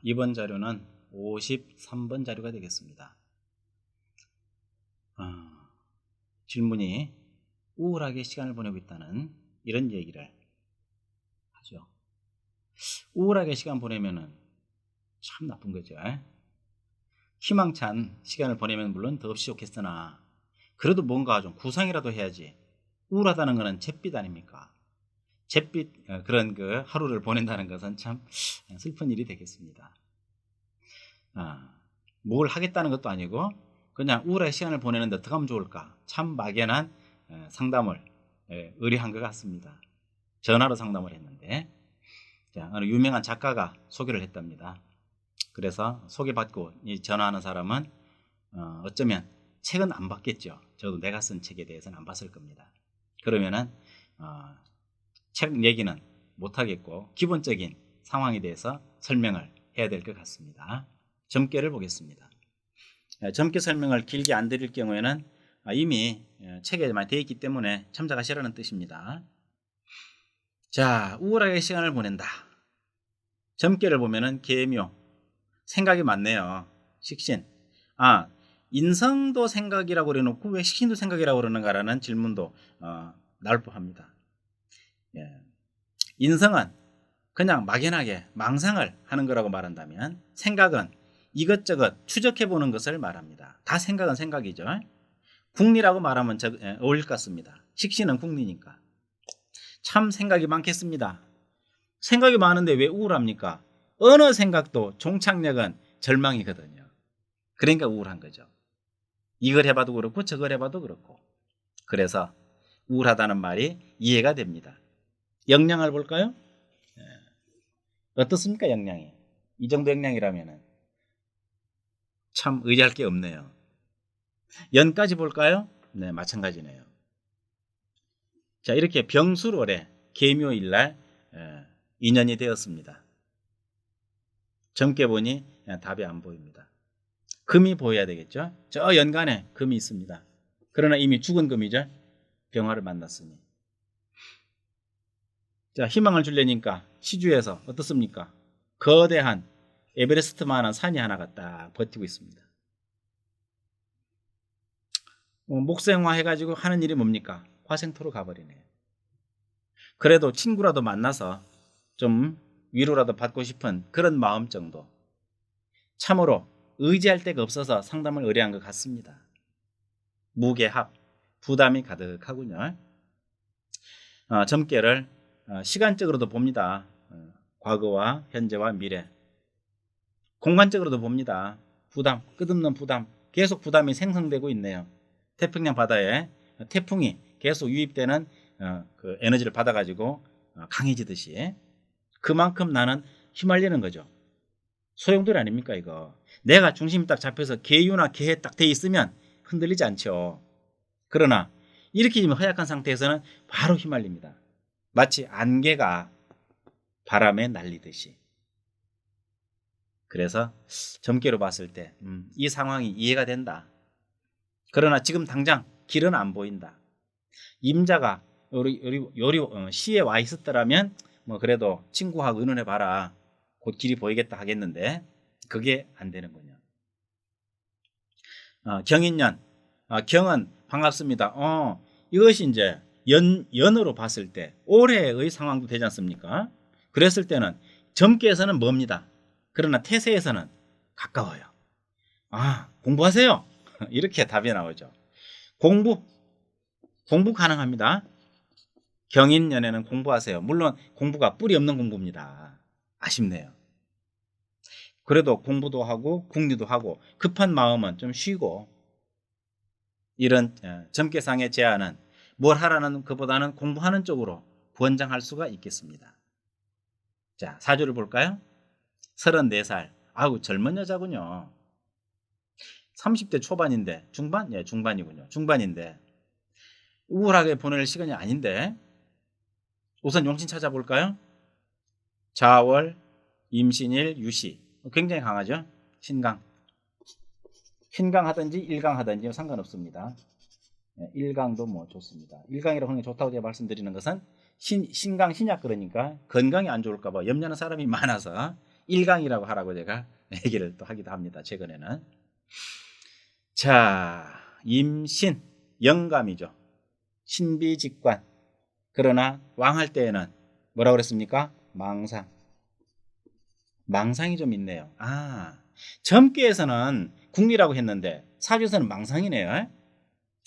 이번 자료는 53번 자료가 되겠습니다. 질문이 우울하게 시간을 보내고 있다는 이런 얘기를 하죠. 우울하게 시간 보내면은 참 나쁜 거죠. 희망찬 시간을 보내면 물론 더없이 좋겠으나 그래도 뭔가 좀 구상이라도 해야지. 우울하다는 것은 잿빛 아닙니까? 잿빛 그런 그 하루를 보낸다는 것은 참 슬픈 일이 되겠습니다. 뭘 하겠다는 것도 아니고 그냥 우울하게 시간을 보내는데 어떻게 하면 좋을까? 참 막연한 상담을 의뢰한 것 같습니다. 전화로 상담을 했는데 어느 유명한 작가가 소개를 했답니다. 그래서 소개받고 전화하는 사람은 어쩌면 책은 안 봤겠죠. 저도 내가 쓴 책에 대해서는 안 봤을 겁니다. 그러면은 책 얘기는 못하겠고 기본적인 상황에 대해서 설명을 해야 될 것 같습니다. 점괘를 보겠습니다. 점괘 설명을 길게 안 드릴 경우에는 이미 책에 많이 되어 있기 때문에 참작하시라는 뜻입니다. 자, 우울하게 시간을 보낸다. 점괘를 보면은 계묘, 생각이 많네요. 식신. 인성도 생각이라고 그래놓고 왜 식신도 생각이라고 그러는가라는 질문도 나올 법합니다. 인성은 그냥 막연하게 망상을 하는 거라고 말한다면 생각은 이것저것 추적해보는 것을 말합니다. 다 생각은 생각이죠. 궁리라고 말하면 어울릴 것 같습니다. 식신은 궁리니까. 참 생각이 많겠습니다. 생각이 많은데 왜 우울합니까? 어느 생각도 종착역은 절망이거든요. 그러니까 우울한 거죠. 이걸 해봐도 그렇고 저걸 해봐도 그렇고. 그래서 우울하다는 말이 이해가 됩니다. 역량을 볼까요? 어떻습니까, 역량이? 이 정도 역량이라면 참 의지할 게 없네요. 연까지 볼까요? 네, 마찬가지네요. 자, 이렇게 병술월에 계묘일날 인연이 되었습니다. 젊게 보니 답이 안 보입니다. 금이 보여야 되겠죠? 저 연간에 금이 있습니다. 그러나 이미 죽은 금이죠. 병화를 만났으니. 자, 희망을 주려니까 시주에서 어떻습니까? 거대한 에베레스트만한 산이 하나가 딱 버티고 있습니다. 목생화 해가지고 하는 일이 뭡니까? 화생토로 가버리네요. 그래도 친구라도 만나서 좀 위로라도 받고 싶은 그런 마음 정도. 참으로 의지할 데가 없어서 상담을 의뢰한 것 같습니다. 무게합, 부담이 가득하군요. 점괘를 시간적으로도 봅니다. 과거와 현재와 미래. 공간적으로도 봅니다. 부담, 끝없는 부담. 계속 부담이 생성되고 있네요. 태평양 바다에 태풍이 계속 유입되는 그 에너지를 받아가지고 강해지듯이 그만큼 나는 휘말리는 거죠. 소용돌이 아닙니까 이거. 내가 중심이 딱 잡혀서 계유나 계에 딱 돼 있으면 흔들리지 않죠. 그러나 이렇게 지금 허약한 상태에서는 바로 휘말립니다. 마치 안개가 바람에 날리듯이. 그래서 점괘로 봤을 때 이 상황이 이해가 된다. 그러나 지금 당장 길은 안 보인다. 임자가 시에 와 있었더라면 뭐 그래도 친구하고 의논해 봐라. 곧 길이 보이겠다 하겠는데 그게 안 되는군요. 경인년. 경은 반갑습니다. 이것이 이제 연으로 봤을 때 올해의 상황도 되지 않습니까? 그랬을 때는 점괘에서는 멉니다. 그러나 태세에서는 가까워요. 공부하세요. 이렇게 답이 나오죠. 공부 가능합니다. 경인년에는 공부하세요. 물론 공부가 뿌리 없는 공부입니다. 아쉽네요. 그래도 공부도 하고 궁리도 하고 급한 마음은 좀 쉬고 이런 점괘상의 제안은 뭘 하라는 것보다는 공부하는 쪽으로 권장할 수가 있겠습니다. 자, 사주를 볼까요? 34살. 아우 젊은 여자군요. 30대 초반인데 중반? 예, 중반이군요. 중반인데 우울하게 보낼 시간이 아닌데 우선 용신 찾아볼까요? 자월, 임신일, 유시. 굉장히 강하죠? 신강. 신강 하든지 일강 하든지 상관없습니다. 일강도 뭐 좋습니다. 일강이라고 하는 게 좋다고 제가 말씀드리는 것은 신강 신약 그러니까 건강이 안 좋을까봐 염려하는 사람이 많아서 일강이라고 하라고 제가 얘기를 또 하기도 합니다. 최근에는. 자, 임신, 영감이죠. 신비직관. 그러나 왕할 때에는 뭐라고 그랬습니까? 망상. 망상이 좀 있네요. 점괘에서는 국리라고 했는데 사주에서는 망상이네요.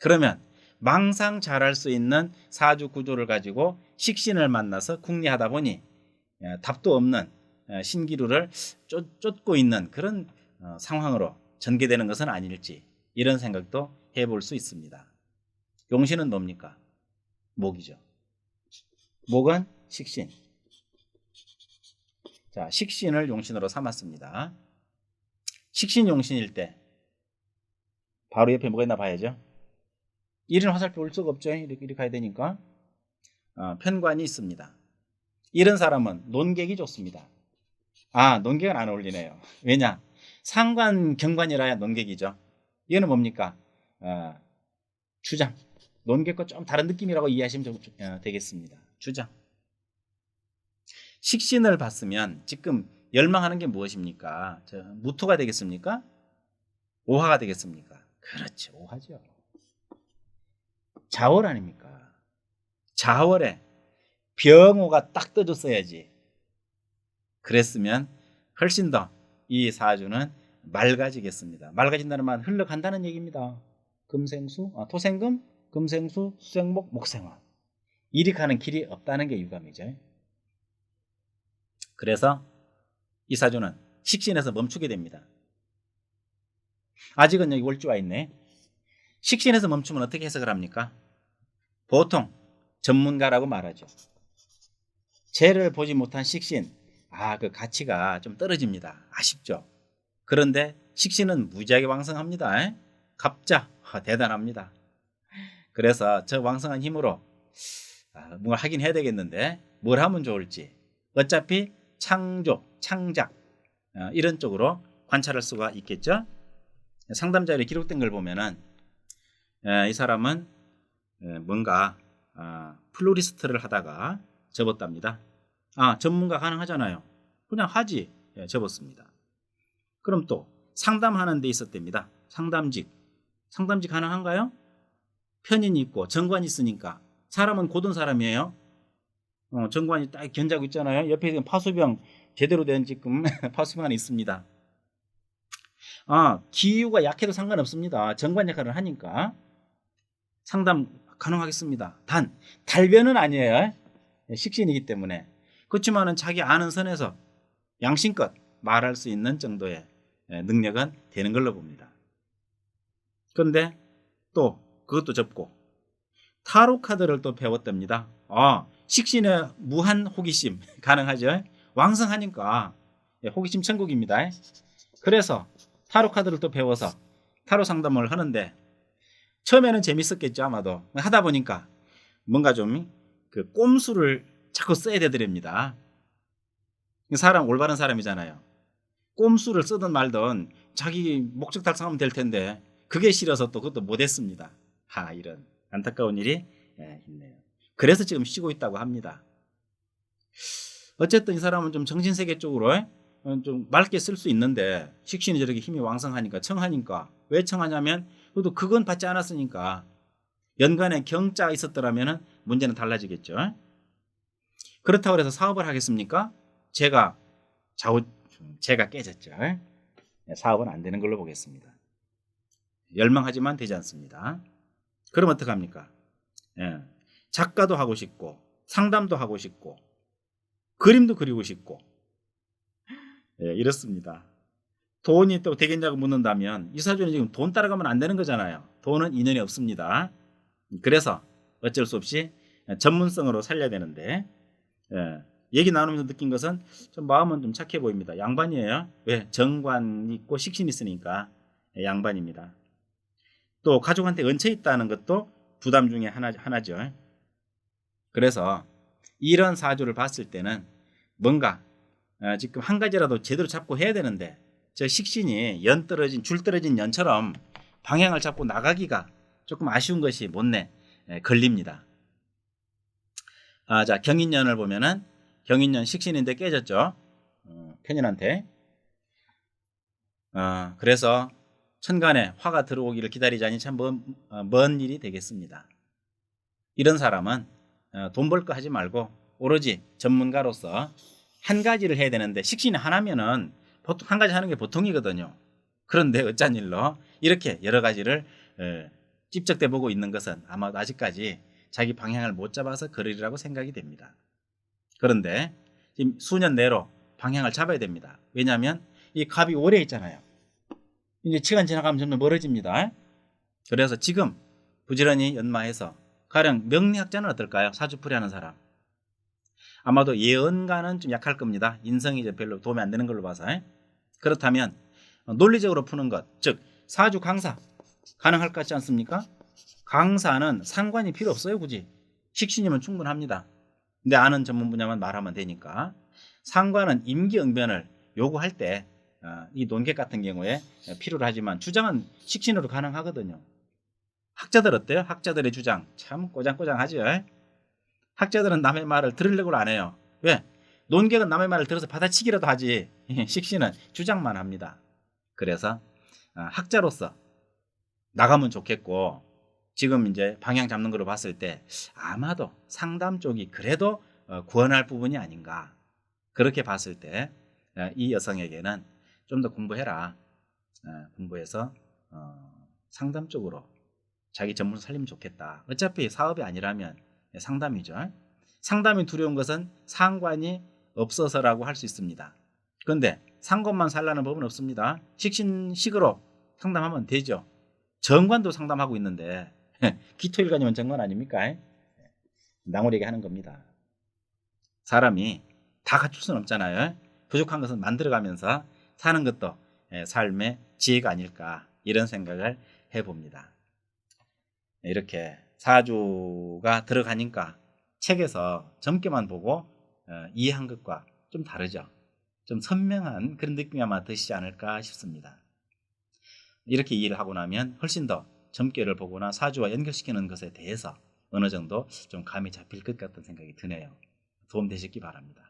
그러면 망상 잘할 수 있는 사주 구조를 가지고 식신을 만나서 국리하다 보니 답도 없는 신기루를 쫓고 있는 그런 상황으로 전개되는 것은 아닐지, 이런 생각도 해볼 수 있습니다. 용신은 뭡니까? 목이죠. 목은 식신. 자, 식신을 용신으로 삼았습니다. 식신 용신일 때 바로 옆에 뭐가 있나 봐야죠. 일은 화살표 올 수가 없죠. 이렇게 가야 되니까. 편관이 있습니다. 이런 사람은 논객이 좋습니다. 논객은 안 어울리네요. 왜냐? 상관 경관이라야 논객이죠. 이거는 뭡니까? 주장. 논객과 좀 다른 느낌이라고 이해하시면 되겠습니다. 주장. 식신을 봤으면 지금 열망하는 게 무엇입니까? 무토가 되겠습니까? 오화가 되겠습니까? 그렇죠. 오화죠. 자월 아닙니까? 자월에 병호가 딱 떠줬어야지. 그랬으면 훨씬 더 이 사주는 맑아지겠습니다. 맑아진다는 말은 흘러간다는 얘기입니다. 금생수, 토생금, 금생수, 수생목, 목생화. 이리 가는 길이 없다는 게 유감이죠. 그래서 이 사주는 식신에서 멈추게 됩니다. 아직은 여기 월주와 있네. 식신에서 멈추면 어떻게 해석을 합니까? 보통 전문가라고 말하죠. 재를 보지 못한 식신, 그 가치가 좀 떨어집니다. 아쉽죠. 그런데 식신은 무지하게 왕성합니다. 갑자 대단합니다. 그래서 저 왕성한 힘으로 뭘 하긴 해야 되겠는데 뭘 하면 좋을지, 어차피 창조, 창작 이런 쪽으로 관찰할 수가 있겠죠. 상담 자료에 기록된 걸 보면은 이 사람은 뭔가 플로리스트를 하다가 접었답니다. 전문가 가능하잖아요. 그냥 하지. 접었습니다. 그럼 또 상담하는 데 있었답니다. 상담직 가능한가요? 편인이 있고 정관이 있으니까. 사람은 고든 사람이에요. 정관이 딱 견자고 있잖아요. 옆에 파수병 제대로 된 지금 파수병 안에 있습니다. 기후가 약해도 상관없습니다. 정관 역할을 하니까 상담 가능하겠습니다. 단 달변은 아니에요. 식신이기 때문에. 그렇지만은 자기 아는 선에서 양심껏 말할 수 있는 정도의 능력은 되는 걸로 봅니다. 그런데 또 그것도 접고 타로 카드를 또 배웠답니다. 식신의 무한 호기심 가능하죠. 왕성하니까 호기심 천국입니다. 그래서 타로 카드를 또 배워서 타로 상담을 하는데 처음에는 재밌었겠죠. 아마도 하다 보니까 뭔가 좀 그 꼼수를 자꾸 써야 되더랍니다. 사람 올바른 사람이잖아요. 꼼수를 쓰든 말든 자기 목적 달성하면 될 텐데 그게 싫어서 또 그것도 못했습니다. 이런 안타까운 일이 있네요. 그래서 지금 쉬고 있다고 합니다. 어쨌든 이 사람은 좀 정신세계 쪽으로 좀 맑게 쓸 수 있는데 식신이 저렇게 힘이 왕성하니까 청하니까, 왜 청하냐면 그래도 그건 받지 않았으니까. 연간에 경자가 있었더라면 문제는 달라지겠죠. 그렇다고 해서 사업을 하겠습니까? 제가 깨졌죠. 사업은 안 되는 걸로 보겠습니다. 열망하지만 되지 않습니다. 그럼 어떡합니까? 작가도 하고 싶고 상담도 하고 싶고 그림도 그리고 싶고 이렇습니다. 돈이 또 되겠냐고 묻는다면 이 사주는 지금 돈 따라가면 안 되는 거잖아요. 돈은 인연이 없습니다. 그래서 어쩔 수 없이 전문성으로 살려야 되는데 얘기 나누면서 느낀 것은 좀 마음은 좀 착해 보입니다. 양반이에요. 왜? 정관 있고 식신 있으니까 양반입니다. 또 가족한테 얹혀 있다는 것도 부담 중에 하나죠. 그래서 이런 사주를 봤을 때는 뭔가 지금 한 가지라도 제대로 잡고 해야 되는데 저 식신이 줄 떨어진 연처럼 방향을 잡고 나가기가 조금 아쉬운 것이 못내 걸립니다. 자, 경인년을 보면은 경인년 식신인데 깨졌죠. 편인한테. 그래서 천간에 화가 들어오기를 기다리자니 참 먼 일이 되겠습니다. 이런 사람은 돈 벌 거 하지 말고 오로지 전문가로서 한 가지를 해야 되는데, 식신이 하나면은 보통 한 가지 하는 게 보통이거든요. 그런데 어쩐 일로 이렇게 여러 가지를 찝적대 보고 있는 것은 아마 아직까지 자기 방향을 못 잡아서 그러리라고 생각이 됩니다. 그런데 지금 수년 내로 방향을 잡아야 됩니다. 왜냐하면 이 갑이 오래 있잖아요. 이제 시간 지나가면 점점 멀어집니다. 그래서 지금 부지런히 연마해서, 가령 명리학자는 어떨까요? 사주풀이 하는 사람. 아마도 예언가는 좀 약할 겁니다. 인성이 이제 별로 도움이 안 되는 걸로 봐서. 그렇다면 논리적으로 푸는 것, 즉 사주 강사 가능할 것 같지 않습니까? 강사는 상관이 필요 없어요. 굳이 식신이면 충분합니다. 근데 아는 전문 분야만 말하면 되니까. 상관은 임기응변을 요구할 때 이 논객 같은 경우에 필요로 하지만 주장은 식신으로 가능하거든요. 학자들 어때요? 학자들의 주장 참 꼬장꼬장하죠. 학자들은 남의 말을 들으려고 안 해요. 왜? 논객은 남의 말을 들어서 받아치기라도 하지 식신은 주장만 합니다. 그래서 학자로서 나가면 좋겠고, 지금 이제 방향 잡는 걸로 봤을 때 아마도 상담 쪽이 그래도 구원할 부분이 아닌가, 그렇게 봤을 때 이 여성에게는 좀 더 공부해라. 공부해서 상담 쪽으로 자기 전문을 살리면 좋겠다. 어차피 사업이 아니라면 상담이죠. 상담이 두려운 것은 상관이 없어서라고 할 수 있습니다. 그런데 상관만 살라는 법은 없습니다. 식신식으로 상담하면 되죠. 정관도 상담하고 있는데 기토일관이면 정관 아닙니까? 낭오리게 하는 겁니다. 사람이 다 갖출 수는 없잖아요. 부족한 것은 만들어가면서 사는 것도 삶의 지혜가 아닐까, 이런 생각을 해봅니다. 이렇게 사주가 들어가니까 책에서 점괘만 보고 이해한 것과 좀 다르죠. 좀 선명한 그런 느낌이 아마 드시지 않을까 싶습니다. 이렇게 이해를 하고 나면 훨씬 더 점괘를 보거나 사주와 연결시키는 것에 대해서 어느 정도 좀 감이 잡힐 것 같은 생각이 드네요. 도움 되셨기 바랍니다.